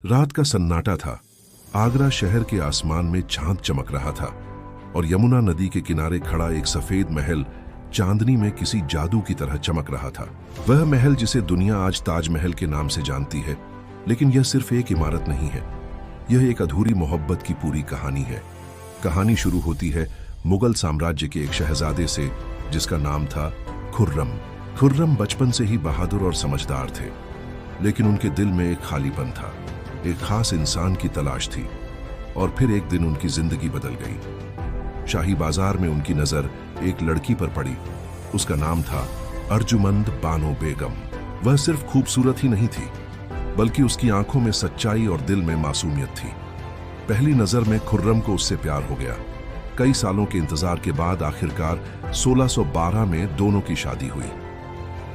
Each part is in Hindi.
रात का सन्नाटा था। आगरा शहर के आसमान में चांद चमक रहा था और यमुना नदी के किनारे खड़ा एक सफेद महल चांदनी में किसी जादू की तरह चमक रहा था। वह महल जिसे दुनिया आज ताजमहल के नाम से जानती है, लेकिन यह सिर्फ एक इमारत नहीं है। यह एक अधूरी मोहब्बत की पूरी कहानी है। कहानी शुरू होती है मुगल साम्राज्य के एक शहजादे से जिसका नाम था खुर्रम। खुर्रम बचपन से ही बहादुर और समझदार थे, लेकिन उनके दिल में एक खालीपन था। एक खास इंसान की तलाश थी। और फिर एक दिन उनकी जिंदगी बदल गई। शाही बाजार में उनकी नजर एक लड़की पर पड़ी। उसका नाम था अर्जुमंद बानो बेगम। वह सिर्फ खूबसूरत ही नहीं थी, बल्कि उसकी आंखों में सच्चाई और दिल में मासूमियत थी। पहली नजर में खुर्रम को उससे प्यार हो गया। कई सालों के इंतजार के बाद आखिरकार 1612 में दोनों की शादी हुई।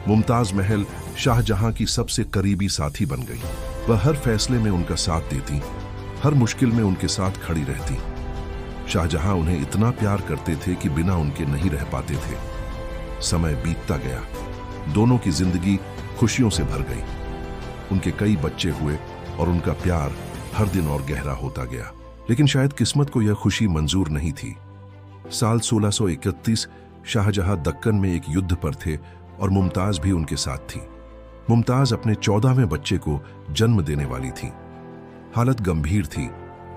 मुमताज महल शाहजहां की सबसे करीबी साथी बन गई। वह हर फैसले में उनका साथ देती, हर मुश्किल में उनके साथ खड़ी रहती। शाहजहां उन्हें इतना प्यार करते थे कि बिना उनके नहीं रह पाते थे। समय बीतता गया, दोनों की जिंदगी खुशियों से भर गई। उनके कई बच्चे हुए और उनका प्यार हर दिन और गहरा होता गया। लेकिन शायद किस्मत को यह खुशी मंजूर नहीं थी। साल 1631 शाहजहां दक्कन में एक युद्ध पर थे और मुमताज भी उनके साथ थी। मुमताज अपने 14वें बच्चे को जन्म देने वाली थी। हालत गंभीर थी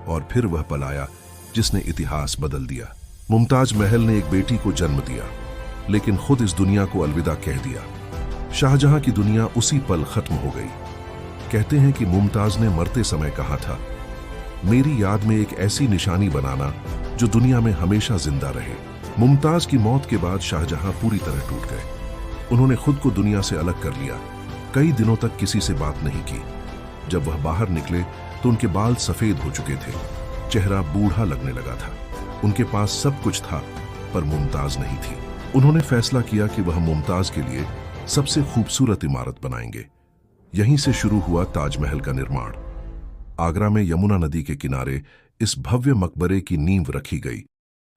और फिर वह पल आया जिसने इतिहास बदल दिया। मुमताज महल ने एक बेटी को जन्म दिया, लेकिन खुद इस दुनिया को अलविदा कह दिया। शाहजहां की दुनिया उसी पल खत्म हो गई। कहते हैं कि मुमताज ने मरते समय कहा था, मेरी याद में एक ऐसी निशानी बनाना जो दुनिया में हमेशा जिंदा रहे। मुमताज की मौत के बाद शाहजहां पूरी तरह टूट गए। उन्होंने खुद को दुनिया से अलग कर लिया। कई दिनों तक किसी से बात नहीं की। जब वह बाहर निकले तो उनके बाल सफेद हो चुके थे, चेहरा बूढ़ा लगने लगा था। उनके पास सब कुछ था, पर मुमताज नहीं थी। उन्होंने फैसला किया कि वह मुमताज के लिए सबसे खूबसूरत इमारत बनाएंगे। यहीं से शुरू हुआ ताजमहल का निर्माण। आगरा में यमुना नदी के किनारे इस भव्य मकबरे की नींव रखी गई।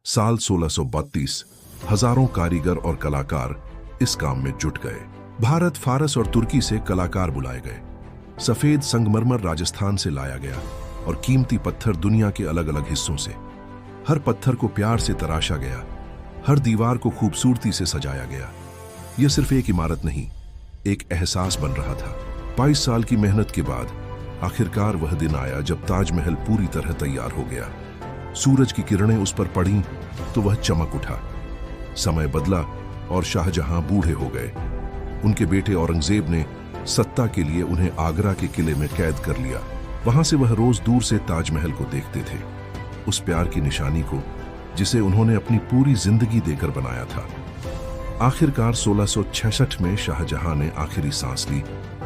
साल 1632 हजारों कारीगर और कलाकार इस काम में जुट गए। भारत, फारस और तुर्की से कलाकार बुलाए गए। सफेद संगमरमर राजस्थान से लाया गया और कीमती पत्थर दुनिया के अलग अलग हिस्सों से। हर पत्थर को प्यार से तराशा गया, हर दीवार को खूबसूरती से सजाया गया। यह सिर्फ एक इमारत नहीं, एक एहसास बन रहा था। 22 साल की मेहनत के बाद आखिरकार वह दिन आया जब ताजमहल पूरी तरह तैयार हो गया। सूरज की किरणें उस पर पड़ी तो वह चमक उठा। समय बदला और शाहजहां बूढ़े हो गए। उनके बेटे औरंगजेब ने सत्ता के लिए उन्हें आगरा के किले में कैद कर लिया। वहां से वह रोज दूर से ताजमहल को देखते थे, उस प्यार की निशानी को जिसे उन्होंने अपनी पूरी जिंदगी देकर बनाया था। आखिरकार 1666 में शाहजहां ने आखिरी सांस ली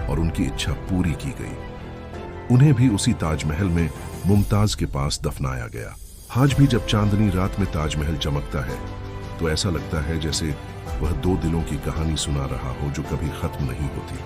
और उनकी इच्छा पूरी की गई। उन्हें भी उसी ताजमहल में मुमताज के पास दफनाया गया। आज भी जब चांदनी रात में ताजमहल चमकता है तो ऐसा लगता है जैसे वह दो दिलों की कहानी सुना रहा हो जो कभी खत्म नहीं होती।